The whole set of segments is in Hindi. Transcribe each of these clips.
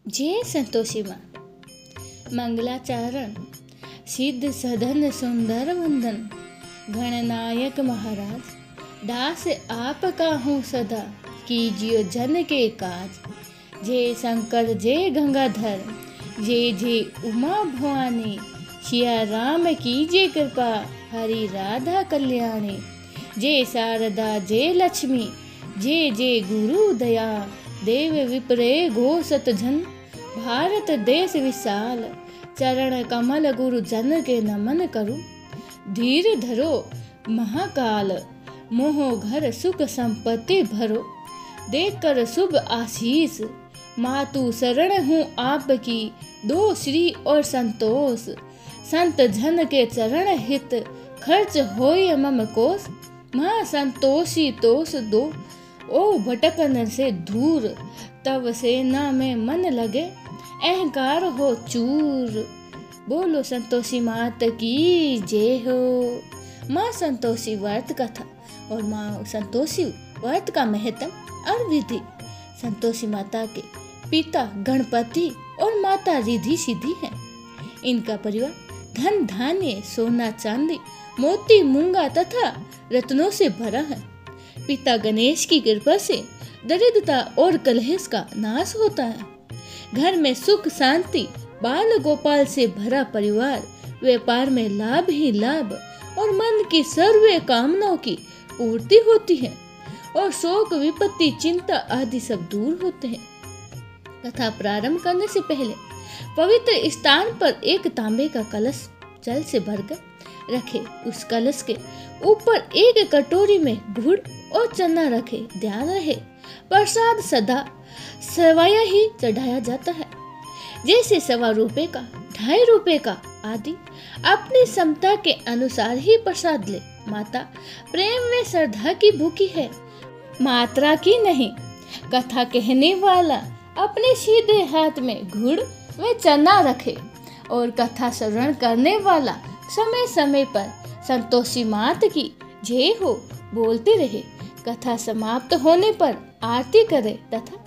जय संतोषी माँ। मंगलाचरण सिद्ध सदन सुंदर वंदन, गणनायक महाराज दास आपका हूँ सदा, कीजियो जन के काज। जय शंकर जय गंगाधर, जय जय उमा भवानी, सिया राम कीजिए कृपा, हरि राधा कल्याणी। जय शारदा जय लक्ष्मी, जय जय गुरु दया, देव विप्रे गो सतजन, भारत देश विशाल, चरण कमल गुरु जन के नमन करूं। धीर धरो महाकाल, मोह घर सुख संपत्ति भरो, देख कर शुभ आशीष, मातु शरण हूँ आपकी, दो श्री और संतोष। संत जन के चरण हित, खर्च होय मम कोष। माँ संतोषी तोष दो, ओ भटकन से दूर, तब सेना में मन लगे, अहंकार हो चूर। बोलो संतोषी मात की जय हो। माँ संतोषी व्रत कथा और माँ संतोषी व्रत का महत्व और विधि। संतोषी माता के पिता गणपति और माता रिद्धि सिद्धि हैं। इनका परिवार धन धान्य सोना चांदी मोती मूंगा तथा रत्नों से भरा है। पिता गणेश की कृपा से दरिद्रता और कलह का नाश होता है। घर में सुख शांति, बाल गोपाल से भरा परिवार, व्यापार में लाभ ही लाभ और मन की सर्व कामनाओं की पूर्ति होती है और शोक विपत्ति चिंता आदि सब दूर होते हैं। कथा प्रारंभ करने से पहले पवित्र स्थान पर एक तांबे का कलश जल से भरकर रखे। उस कलश के ऊपर एक कटोरी में गुड़ और चना रखे। ध्यान रहे प्रसाद सदा सवाया ही चढ़ाया जाता है, जैसे ₹1.25 का, ₹2.5 का आदि अपनी क्षमता के अनुसार ही प्रसाद ले। माता प्रेम व श्रद्धा की भूखी है, मात्रा की नहीं। कथा कहने वाला अपने सीधे हाथ में गुड़ व चना रखे और कथा श्रवण करने वाला समय समय पर संतोषी मात की जय हो बोलते रहे। कथा समाप्त होने पर आरती करे तथा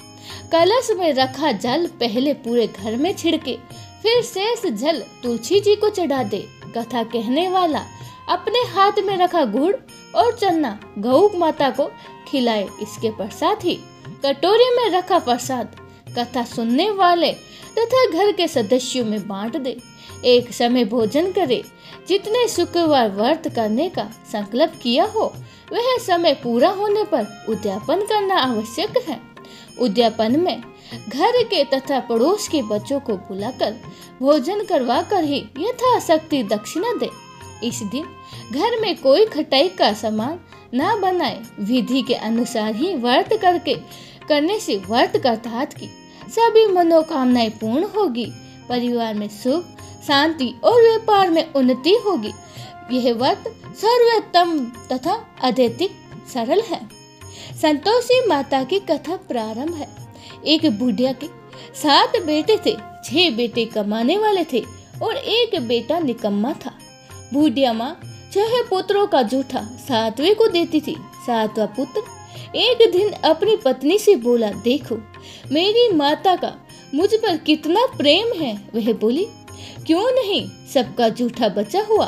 कलश में रखा जल पहले पूरे घर में छिड़के, फिर शेष जल तुलसी जी को चढ़ा दे। कथा कहने वाला अपने हाथ में रखा गुड़ और चना गौ माता को खिलाए। इसके पश्चात ही कटोरी में रखा प्रसाद कथा सुनने वाले तथा घर के सदस्यों में बांट दे। एक समय भोजन करे। जितने शुक्रवार व्रत करने का संकल्प किया हो, वह समय पूरा होने पर उद्यापन करना आवश्यक है। उद्यापन में घर के तथा पड़ोस के बच्चों को बुलाकर भोजन करवाकर ही यथाशक्ति दक्षिणा दे। इस दिन घर में कोई खटाई का सामान न बनाए। विधि के अनुसार ही व्रत करने से व्रत करताहत की सभी मनोकामनाएं पूर्ण होगी। परिवार में सुख शांति और व्यापार में उन्नति होगी। यह व्रत सर्वोत्तम तथा अत्यधिक सरल है। संतोषी माता की कथा प्रारंभ है। एक बुढ़िया के 7 बेटे थे। 6 बेटे कमाने वाले थे और एक बेटा निकम्मा था। बुढ़िया माँ 6 पुत्रों का जूठा 7वें को देती थी। 7वां पुत्र एक दिन अपनी पत्नी से बोला, देखो मेरी माता का मुझ पर कितना प्रेम है। वह बोली, क्यों नहीं, सबका जूठा बचा हुआ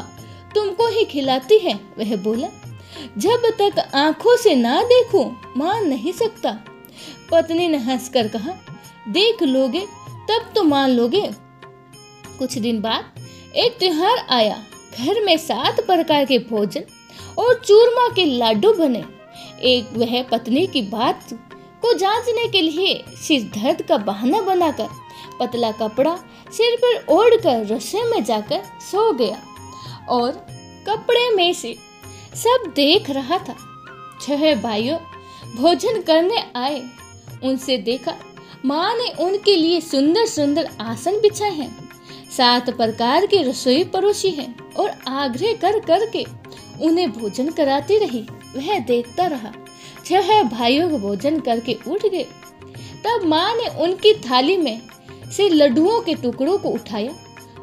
तुमको ही खिलाती है। वह बोला, जब तक आंखों से ना देखूं मान नहीं सकता। पत्नी ने हंसकर कहा, देख लोगे तब तो मान लोगे। कुछ दिन बाद एक त्योहार आया। घर में 7 प्रकार के भोजन और चूरमा के लाडू बने। एक वह पत्नी की बात को जांचने के लिए सिर दर्द का बहाना बनाकर पतला कपड़ा सिर पर ओढ़कर रसोई में जाकर सो गया और कपड़े में से सब देख रहा था। 6 भाइयों भोजन करने आए। उनसे देखा माँ ने उनके लिए सुंदर सुंदर आसन बिछाए हैं, 7 प्रकार की रसोई परोसी है और आग्रह कर करके उन्हें भोजन कराती रही। वह देखता रहा। 6 भाइयों को भोजन करके उठ गए। तब माँ ने उनकी थाली में से लड्डुओं के टुकड़ों को उठाया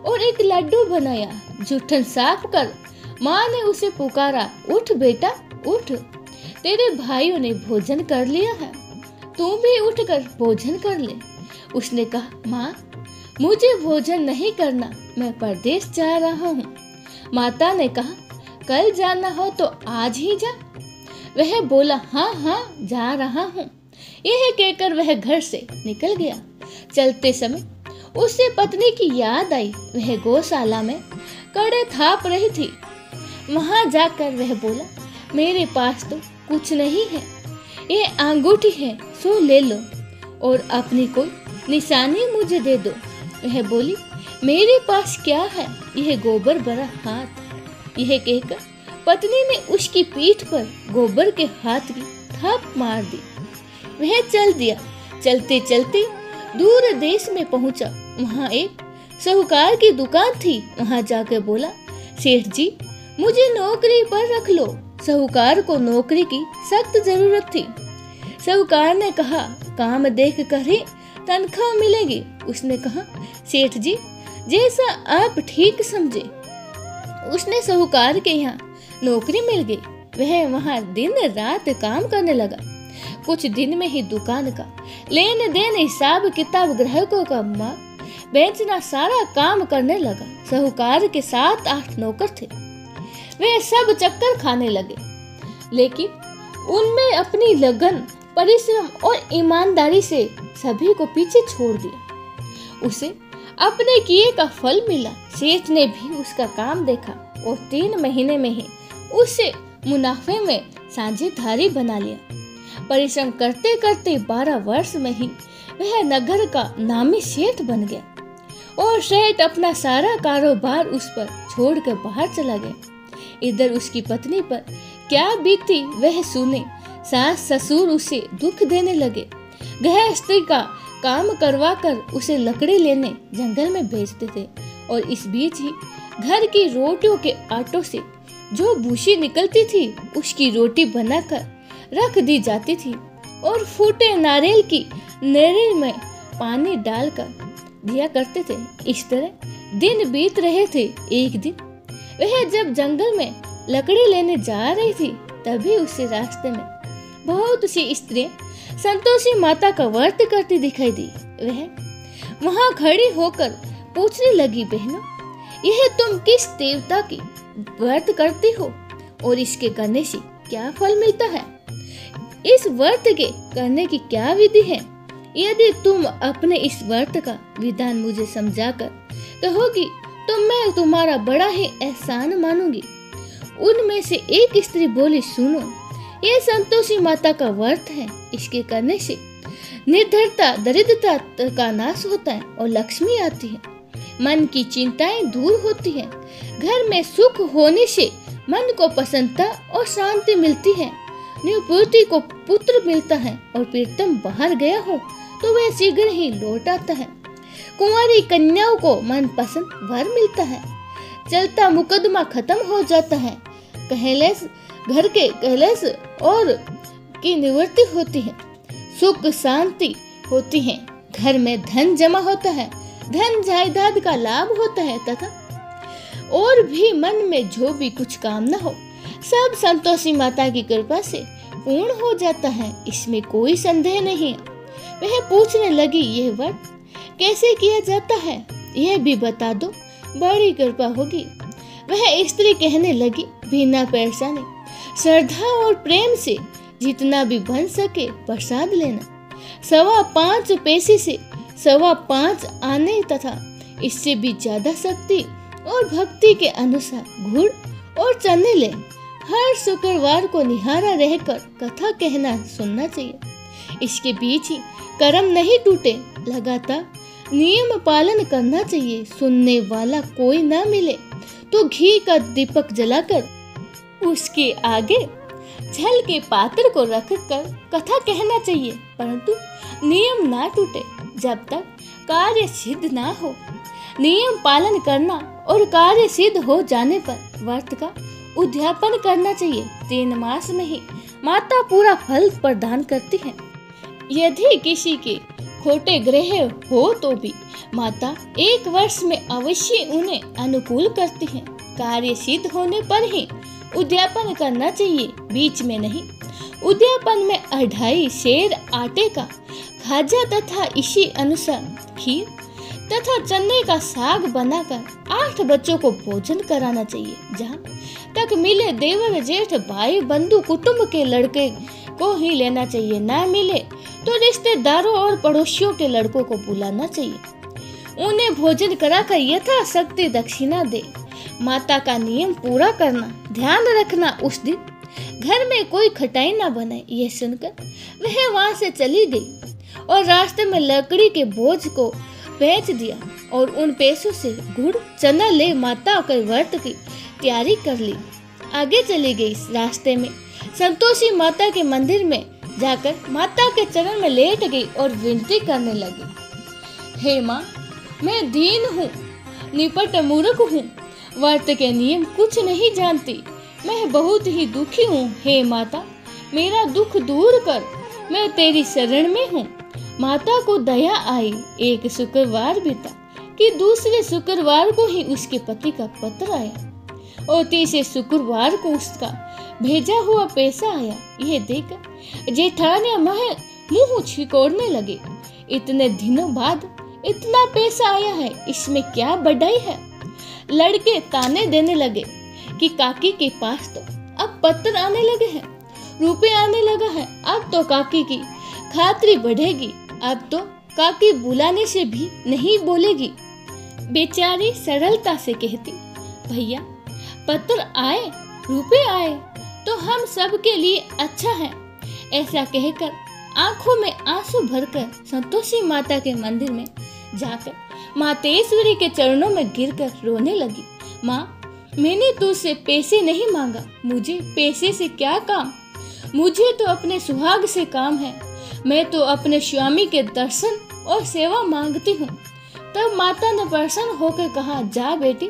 और एक लड्डू बनाया। जूठन साफ कर माँ ने उसे पुकारा, उठ बेटा उठ, तेरे भाइयों ने भोजन कर लिया है, तू भी उठकर भोजन कर ले। उसने कहा, माँ मुझे भोजन नहीं करना, मैं परदेश जा रहा हूँ। माता ने कहा, कल जाना हो तो आज ही जा। वह बोला, हाँ हाँ जा रहा हूँ। यह कहकर वह घर से निकल गया। चलते समय उसे पत्नी की याद आई। वह गौशाला में कड़े थाप रही थी। वहां जाकर वह बोला, मेरे पास तो कुछ नहीं है, ये अंगूठी है, सो ले लो और अपनी कोई निशानी मुझे दे दो। वह बोली, मेरे पास क्या है, यह गोबर भरा हाथ। यह कहकर पत्नी ने उसकी पीठ पर गोबर के हाथ की थाप मार दी। वह चल दिया। चलते चलते दूर देश में पहुंचा। वहां एक साहूकार की दुकान थी। वहां जाकर बोला, सेठ जी मुझे नौकरी पर रख लो। साहूकार को नौकरी की सख्त जरूरत थी। साहूकार ने कहा, काम देख कर ही तनख्वाह मिलेगी। उसने कहा, सेठ जी जैसा आप ठीक समझे। उसने साहूकार के यहाँ नौकरी मिल गई। वह वहां दिन रात काम करने लगा। कुछ दिन में ही दुकान का लेन देन, हिसाब किताब, ग्राहकों का माल बेचना, सारा काम करने लगा। साहूकार के 7-8 नौकर थे। वे सब चक्कर खाने लगे, लेकिन उनमें अपनी लगन, परिश्रम और ईमानदारी से सभी को पीछे छोड़ दिया। उसे अपने किए का फल मिला। सेठ ने भी उसका काम देखा और 3 महीने में ही उसे मुनाफे में साझेदारी बना लिया। परिश्रम करते करते 12 वर्ष में ही वह नगर का नामी सेठ बन गया और सेठ अपना सारा कारोबार उस पर छोड़कर बाहर चला गया। इधर उसकी पत्नी पर क्या बीती वह सुने। सास ससुर उसे दुख देने लगे। गृहस्थी का काम करवा कर उसे लकड़ी लेने जंगल में भेजते थे और इस बीच ही घर की रोटियों के आटों से जो भूसी निकलती थी उसकी रोटी बनाकर रख दी जाती थी और फूटे नारियल की नेरी में पानी डालकर दिया करते थे। इस तरह दिन बीत रहे थे। एक दिन वह जब जंगल में लकड़ी लेने जा रही थी, तभी उसे रास्ते में बहुत सी स्त्रियां संतोषी माता का व्रत करती दिखाई दी। वह वहां खड़ी होकर पूछने लगी, बहनों यह तुम किस देवता की व्रत करती हो और इसके करने से क्या फल मिलता है? इस व्रत के करने की क्या विधि है? यदि तुम अपने इस व्रत का विधान मुझे समझाकर कहोगी तो मैं तुम्हारा बड़ा ही एहसान मानूंगी। उनमें से एक स्त्री बोली, सुनो, यह संतोषी माता का व्रत है। इसके करने से निर्धनता, दरिद्रता का नाश होता है और लक्ष्मी आती है। मन की चिंताएं दूर होती हैं। घर में सुख होने से मन को प्रसन्नता और शांति मिलती है। निपुत्री को पुत्र मिलता है और प्रीतम बाहर गया हो तो वह शीघ्र ही लौट आता है। कुंवारी कन्याओं को मन पसंद वर मिलता है। चलता मुकदमा खत्म हो जाता है। कलेश, घर के कलेश और की निवृत्ति होती है। सुख शांति होती है। घर में धन जमा होता है। धन जायदाद का लाभ होता है तथा और भी मन में जो भी कुछ कामना हो सब संतोषी माता की कृपा से पूर्ण हो जाता है। इसमें कोई संदेह नहीं। वह पूछने लगी, यह व्रत कैसे किया जाता है, यह भी बता दो, बड़ी कृपा होगी। वह स्त्री कहने लगी, बिना परेशानी, श्रद्धा और प्रेम से जितना भी बन सके प्रसाद लेना। 5.25 पैसे से 5.25 आने तथा इससे भी ज्यादा शक्ति और भक्ति के अनुसार गुड़ और चने ले। हर शुक्रवार को निहारा रहकर कथा कहना सुनना चाहिए। इसके बीच ही कर्म नहीं टूटे। लगातार नियम पालन करना चाहिए। सुनने वाला कोई ना मिले तो घी का दीपक जलाकर उसके आगे जल के पात्र को रखकर कथा कहना चाहिए, परंतु नियम ना टूटे जब तक कार्य सिद्ध ना हो। नियम पालन करना और कार्य सिद्ध हो जाने पर व्रत का उद्यापन करना चाहिए। 3 मास में ही माता पूरा फल प्रदान करती है। यदि किसी के खोटे ग्रह हो तो भी माता 1 वर्ष में अवश्य उन्हें अनुकूल करती है। कार्य सिद्ध होने पर ही उद्यापन करना चाहिए, बीच में नहीं। उद्यापन में 2.5 सेर आटे का खाजा तथा इसी अनुसार खीर तथा चने का साग बनाकर 8 बच्चों को भोजन कराना चाहिए। जहाँ तक मिले देवर जेठ भाई बंधु कुटुंब के लड़के को ही लेना चाहिए, ना मिले तो रिश्तेदारों और पड़ोसियों के लड़कों को बुलाना चाहिए। उन्हें भोजन कराकर यथाशक्ति दक्षिणा दे। माता का नियम पूरा करना, ध्यान रखना उस दिन घर में कोई खटाई ना बने। यह सुनकर वह वहां से चली गई और रास्ते में लकड़ी के बोझ को बेच दिया और उन पैसों से गुड़ चना ले माता के व्रत की तैयारी कर ली। आगे चली गई। रास्ते में संतोषी माता के मंदिर में जाकर माता के चरण में लेट गई और विनती करने लगी, हे माँ, मैं दीन हूँ, निपट मूर्ख हूँ, व्रत के नियम कुछ नहीं जानती, मैं बहुत ही दुखी हूँ। हे माता, मेरा दुख दूर कर, मैं तेरी शरण में हूँ। माता को दया आई। एक शुक्रवार बीता कि दूसरे शुक्रवार को ही उसके पति का पत्र आया और तीसरे शुक्रवार को उसका भेजा हुआ पैसा आया। यह देखकर जेठानी मुंह छिकोड़ने लगे। इतने दिनों बाद इतना पैसा आया है, इसमें क्या बढ़ाई है। लड़के ताने देने लगे कि काकी के पास तो अब पत्र आने लगे हैं, रुपए आने लगा है, अब तो काकी की खातरी बढ़ेगी, अब तो काकी बुलाने से भी नहीं बोलेगी। बेचारी सरलता से कहती, भैया पत्र आए, रुपए आए तो हम सब के लिए अच्छा है। ऐसा कहकर आंखों में आंसू भरकर संतोषी माता के मंदिर में जाकर मातेश्वरी के चरणों में गिरकर रोने लगी। माँ, मैंने तुझसे पैसे नहीं मांगा, मुझे पैसे से क्या काम, मुझे तो अपने सुहाग से काम है। मैं तो अपने स्वामी के दर्शन और सेवा मांगती हूँ। तब माता ने प्रसन्न होकर कहा, जा बेटी,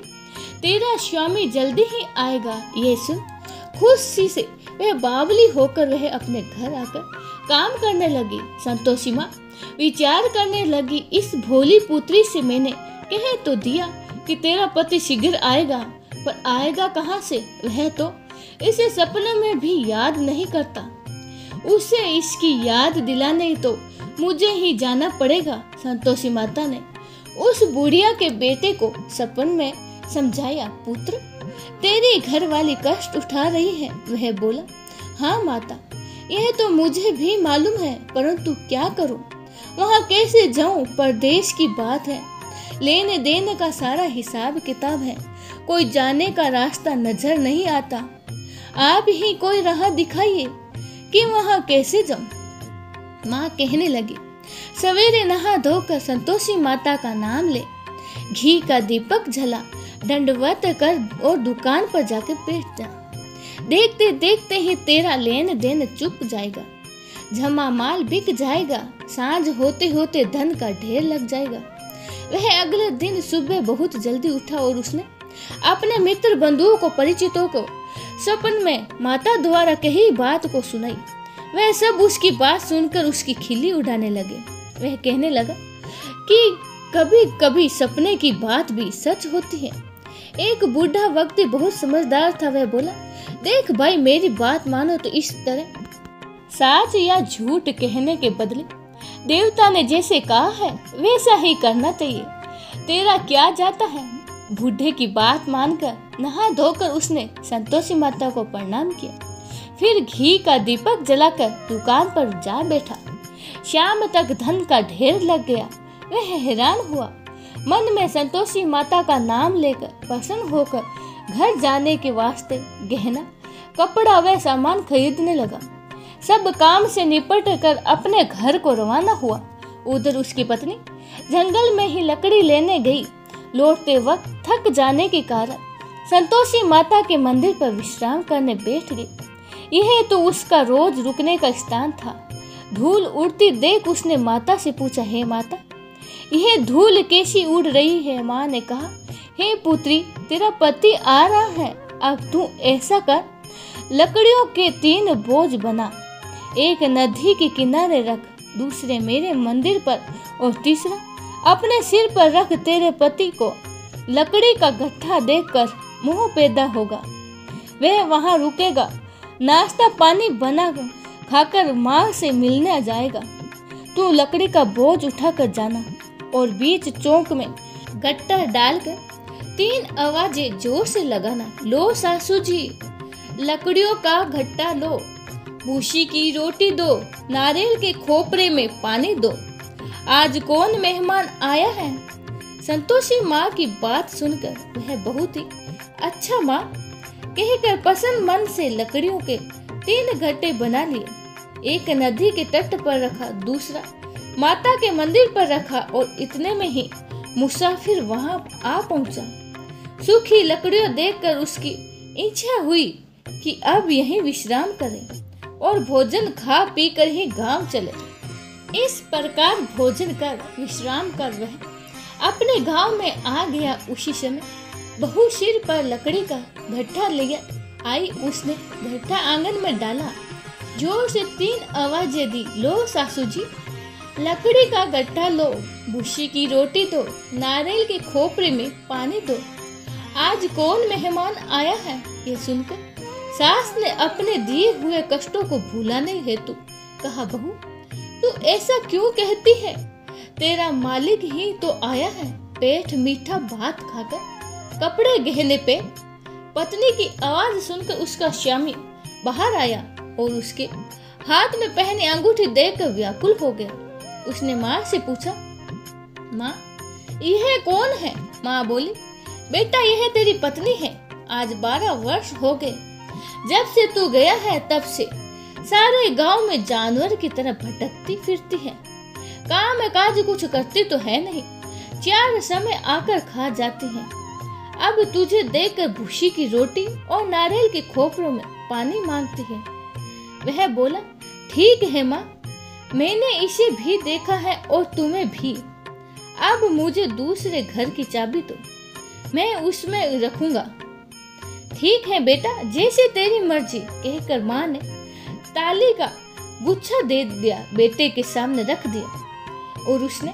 तेरा स्वामी जल्दी ही आएगा। ये सुन खुशी से वह बावली होकर वह अपने घर आकर काम करने लगी। संतोषी माँ विचार करने लगी, इस भोली पुत्री से मैंने कह तो दिया कि तेरा पति शीघ्र आएगा, पर आएगा कहाँ से, वह तो इसे सपने में भी याद नहीं करता। उसे इसकी याद दिलाने तो मुझे ही जाना पड़ेगा। संतोषी माता ने उस बुढ़िया के बेटे को सपन में समझाया, पुत्र, तेरी घरवाली कष्ट उठा रही है। वह बोला, हाँ माता, यह तो मुझे भी मालूम है, परंतु क्या करूं, वहाँ कैसे जाऊं, परदेश की बात है, लेने देने का सारा हिसाब किताब है, कोई जाने का रास्ता नजर नहीं आता, आप ही कोई राह दिखाइए कि वहाँ कैसे जाऊं। माँ कहने लगी, सवेरे नहा धोकर संतोषी माता का नाम ले, घी का दीपक जला, दंडवत कर और दुकान पर जाकर बैठ जा। देखते देखते ही तेरा लेन देन चुप जाएगा, जमा माल बिक जाएगा, सांझ होते होते धन का ढेर लग जाएगा। वह अगले दिन सुबह बहुत जल्दी उठा और उसने अपने मित्र बंधुओं को, परिचितों को सपन में माता द्वारा कही बात को सुनाई। वह सब उसकी बात सुनकर उसकी खिल्ली उड़ाने लगे। वह कहने लगा कि कभी कभी सपने की बात भी सच होती है। एक बूढ़ा व्यक्ति बहुत समझदार था। वह बोला, देख भाई, मेरी बात मानो तो इस तरह सच या झूठ कहने के बदले देवता ने जैसे कहा है वैसा ही करना चाहिए। तेरा क्या जाता है। बूढ़े की बात मानकर नहा धोकर उसने संतोषी माता को प्रणाम किया, फिर घी का दीपक जलाकर दुकान पर जा बैठा। शाम तक धन का ढेर लग गया। वह हैरान हुआ, मन में संतोषी माता का नाम लेकर प्रसन्न होकर घर जाने के वास्ते गहना, कपड़ा व सामान खरीदने लगा। सब काम से निपट कर अपने घर को रवाना हुआ। उधर उसकी पत्नी जंगल में ही लकड़ी लेने गई। लौटते वक्त थक जाने के कारण संतोषी माता के मंदिर पर विश्राम करने बैठ गई। यह तो उसका रोज रुकने का स्थान था। धूल उड़ती देख उसने माता से पूछा, हे माता, यह धूल कैसी उड़ रही है। माँ ने कहा, हे पुत्री, तेरा पति आ रहा है, अब तू ऐसा कर, लकड़ियों के 3 बोझ बना, एक नदी के किनारे रख, दूसरे मेरे मंदिर पर और तीसरा अपने सिर पर रख। तेरे पति को लकड़ी का गट्ठा देखकर मोह पैदा होगा। वह वहाँ रुकेगा, नाश्ता पानी बना खाकर माँ से मिलने जाएगा। तू लकड़ी का बोझ उठाकर जाना और बीच चौक में गट्टा डालकर 3 आवाजें जोर से लगाना। लो सासू जी, लकड़ियों का घट्टा लो, भूसी की रोटी दो, नारियल के खोपरे में पानी दो, आज कौन मेहमान आया है। संतोषी माँ की बात सुनकर वह बहुत ही अच्छा माँ कहकर पसंद मन से लकड़ियों के 3 घट्टे बना लिए। एक नदी के तट पर रखा, दूसरा माता के मंदिर पर रखा और इतने में ही मुसाफिर वहां आ पहुंचा। सूखी लकड़ियां देखकर उसकी इच्छा हुई कि अब यहीं विश्राम करें और भोजन खा पी कर ही गांव चले। इस प्रकार भोजन कर विश्राम कर वह अपने गांव में आ गया। उसी समय बहू सिर पर लकड़ी का घट्टा लिया आई। उसने घट्टा आंगन में डाला, जोर से 3 आवाजें दी। लो सासू जी, लकड़ी का गट्टा लो, भूसी की रोटी दो, नारियल के खोपरे में पानी दो, आज कौन मेहमान आया है। ये सुनकर सास ने अपने दिए हुए कष्टों को भुलाने हेतु कहा, बहू तू ऐसा क्यों कहती है, तेरा मालिक ही तो आया है। पेट मीठा भात खाकर कपड़े गहने पे। पत्नी की आवाज सुनकर उसका स्वामी बाहर आया और उसके हाथ में पहनी अंगूठी देखकर व्याकुल हो गया। उसने माँ से पूछा, माँ यह कौन है। माँ बोली, बेटा यह तेरी पत्नी है, आज 12 वर्ष हो गए जब से तू गया है, तब से सारे गांव में जानवर की तरह भटकती फिरती है, काम काज कुछ करती तो है नहीं, 4 समय आकर खा जाती है। अब तुझे देखकर भूसी की रोटी और नारियल के खोपरों में पानी मांगती है। वह बोला, ठीक है माँ, मैंने इसे भी देखा है और तुम्हें भी। अब मुझे दूसरे घर की चाबी दो, मैं उसमें रखूंगा। ठीक है बेटा, जैसे तेरी मर्जी, कहकर माँ ने ताली का गुच्छा दे दिया, बेटे के सामने रख दिया और उसने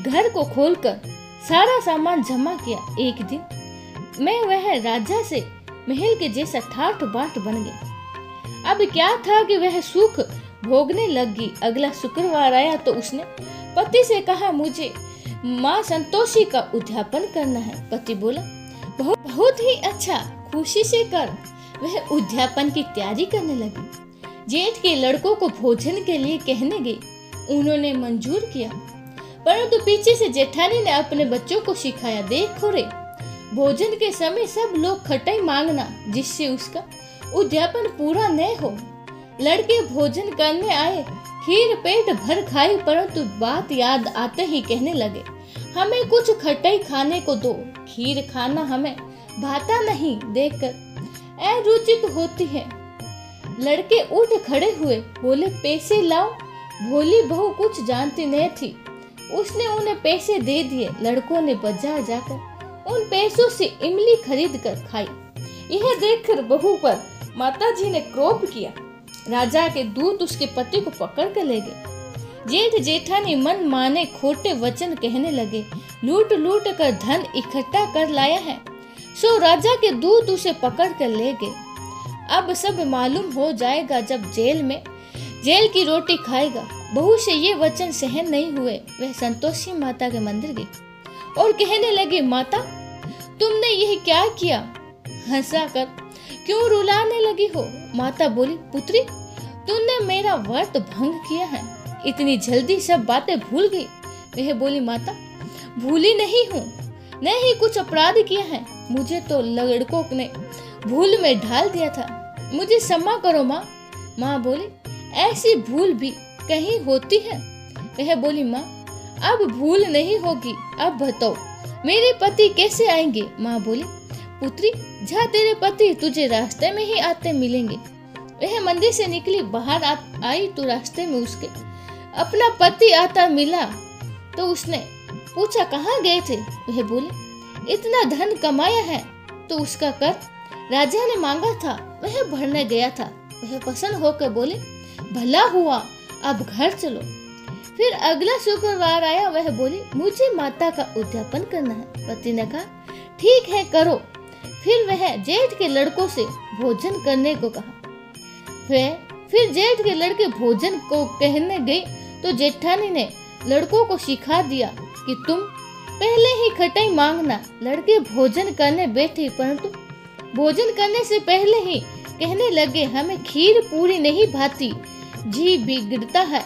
घर को खोलकर सारा सामान जमा किया। एक दिन मैं वह राजा से महल के जैसा ठाठ बाट बन गया। अब क्या था कि वह सुख भोगने लगी। अगला शुक्रवार आया तो उसने पति से कहा, मुझे माँ संतोषी का उद्यापन करना है। पति बोला, बहुत ही अच्छा, खुशी से कर। वह उद्यापन की तैयारी करने लगी। जेठ के लड़कों को भोजन के लिए कहने गई, उन्होंने मंजूर किया, परंतु पीछे से जेठानी ने अपने बच्चों को सिखाया, देखो रे, भोजन के समय सब लोग खटाई मांगना, जिससे उसका उद्यापन पूरा न हो। लड़के भोजन करने आए, खीर पेट भर खाई, परंतु बात याद आते ही कहने लगे, हमें कुछ खटाई खाने को दो, खीर खाना हमें भाता नहीं, देखकर अरुचित होती है। लड़के उठ खड़े हुए, बोले, पैसे लाओ। भोली बहू कुछ जानती नहीं थी, उसने उन्हें पैसे दे दिए। लड़कों ने बाजार जाकर उन पैसों से इमली खरीद कर खाई। यह देखकर बहू पर माताजी ने क्रोध किया। राजा के दूत उसके पति को पकड़ कर ले गए। जेठ जेठानी मन माने खोटे वचन कहने लगे, लूट लूट कर धन इकट्ठा कर लाया है। सो राजा के दूत उसे पकड़ कर ले गए। अब सब मालूम हो जाएगा जब जेल की रोटी खाएगा। बहू से ये वचन सहन नहीं हुए, वह संतोषी माता के मंदिर गई और कहने लगी, माता तुमने यह क्या किया, हंसा कर क्यों रुलाने लगी हो। माता बोली, पुत्री तुमने मेरा व्रत भंग किया है, इतनी जल्दी सब बातें भूल गई। वह बोली, माता भूली नहीं हूँ, न ही कुछ अपराध किया है, मुझे तो लड़कों ने भूल में ढाल दिया था, मुझे क्षमा करो माँ। माँ बोली, ऐसी भूल भी कहीं होती है। वह बोली, माँ अब भूल नहीं होगी, अब बताओ मेरे पति कैसे आएंगे। माँ बोली, पुत्री जा, तेरे पति तुझे रास्ते में ही आते मिलेंगे। वह मंदिर से निकली, बाहर आई तो रास्ते में उसके अपना पति आता मिला। तो उसने पूछा, कहाँ गए थे। वह बोले, इतना धन कमाया है तो उसका कर राजा ने मांगा था, वह भरने गया था। वह प्रसन्न होकर बोले, भला हुआ, अब घर चलो। फिर अगला शुक्रवार आया, वह बोली, मुझे माता का उद्यापन करना है। पति ने कहा, ठीक है करो। फिर वह जेठ के लड़कों से भोजन करने को कहा। फिर जेठ के लड़के भोजन को कहने गए तो जेठानी ने लड़कों को सिखा दिया कि तुम पहले ही खटाई मांगना। लड़के भोजन करने बैठे, परंतु भोजन करने से पहले ही कहने लगे, हमें खीर पूरी नहीं भाती, जी बिगड़ता है,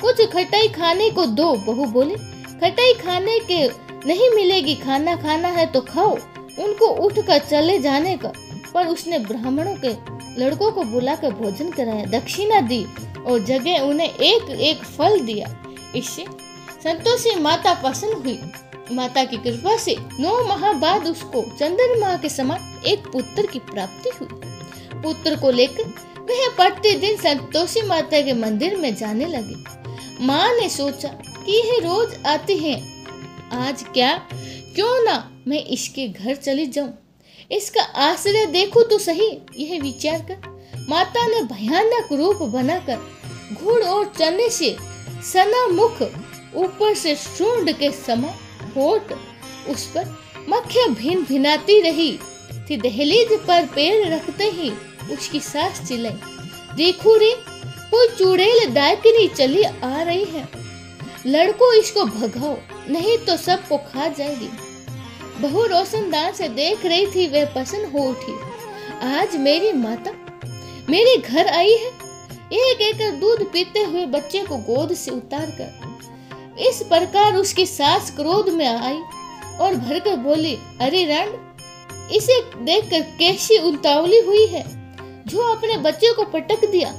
कुछ खटाई खाने को दो। बहू बोली, खटाई खाने के नहीं मिलेगी, खाना खाना है तो खाओ। उनको उठकर चले जाने का पर उसने ब्राह्मणों के लड़कों को बुलाकर भोजन कराया, दक्षिणा दी और जगह उन्हें एक एक फल दिया। इससे संतोषी माता प्रसन्न हुई। माता की कृपा से 9 माह बाद उसको चंद्रमा के समान एक पुत्र की प्राप्ति हुई। पुत्र को लेकर वह प्रतिदिन संतोषी माता के मंदिर में जाने लगी। माँ ने सोचा कि यह रोज आती है, आज क्यों ना मैं इसके घर चली जाऊं, इसका आश्रय देखूं तो सही। यह विचार कर माता ने भयानक रूप बनाकर घुड़ और चने से सना मुख, ऊपर से सूंड के समान होठ, उस पर मक्खियां भिन भिनाती रही थी। दहलीज पर पैर रखते ही उसकी सास चिल्लाई, देखो रे, कोई चुड़ैल डाकिनी चली आ रही है, लड़को इसको भगाओ नहीं तो सबको खा जाएगी। बहू रोशनदान से देख रही थी, वह प्रसन्न हो उठी। आज मेरी माता मेरे घर आई है। एक एक दूध पीते हुए बच्चे को गोद से उतारकर इस प्रकार उसकी सास क्रोध में आई और भरकर बोली, अरे रंड, इसे देखकर कैसी उतावली हुई है जो अपने बच्चे को पटक दिया।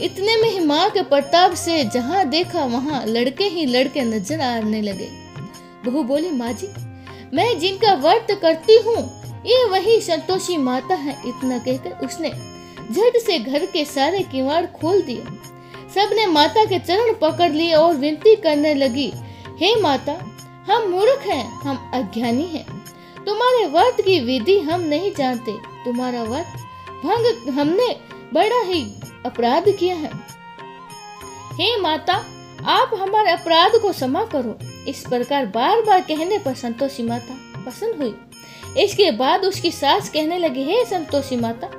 इतने में ही माँ के प्रताप से जहाँ देखा वहाँ लड़के ही लड़के नजर आने लगे। बहू बोली, माँ जी, मैं जिनका व्रत करती हूँ ये वही संतोषी माता है। इतना कहकर उसने झट से घर के सारे किवाड़ खोल दिए। सबने माता के चरण पकड़ लिए और विनती करने लगी, हे माता, हम मूर्ख हैं, हम अज्ञानी हैं, तुम्हारे व्रत की विधि हम नहीं जानते, तुम्हारा व्रत भंग हमने बड़ा ही अपराध किया है। हे माता, आप हमारे अपराध को क्षमा करो। इस प्रकार बार बार कहने पर संतोषी माता प्रसन्न हुई। इसके बाद उसकी सास कहने लगी, हे संतोषी माता,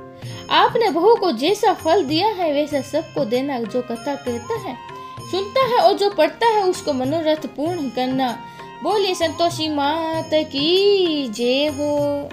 आपने बहू को जैसा फल दिया है वैसा सबको देना। जो कथा कहता है, सुनता है और जो पढ़ता है उसको मनोरथ पूर्ण करना। बोलिए संतोषी माता की जय हो।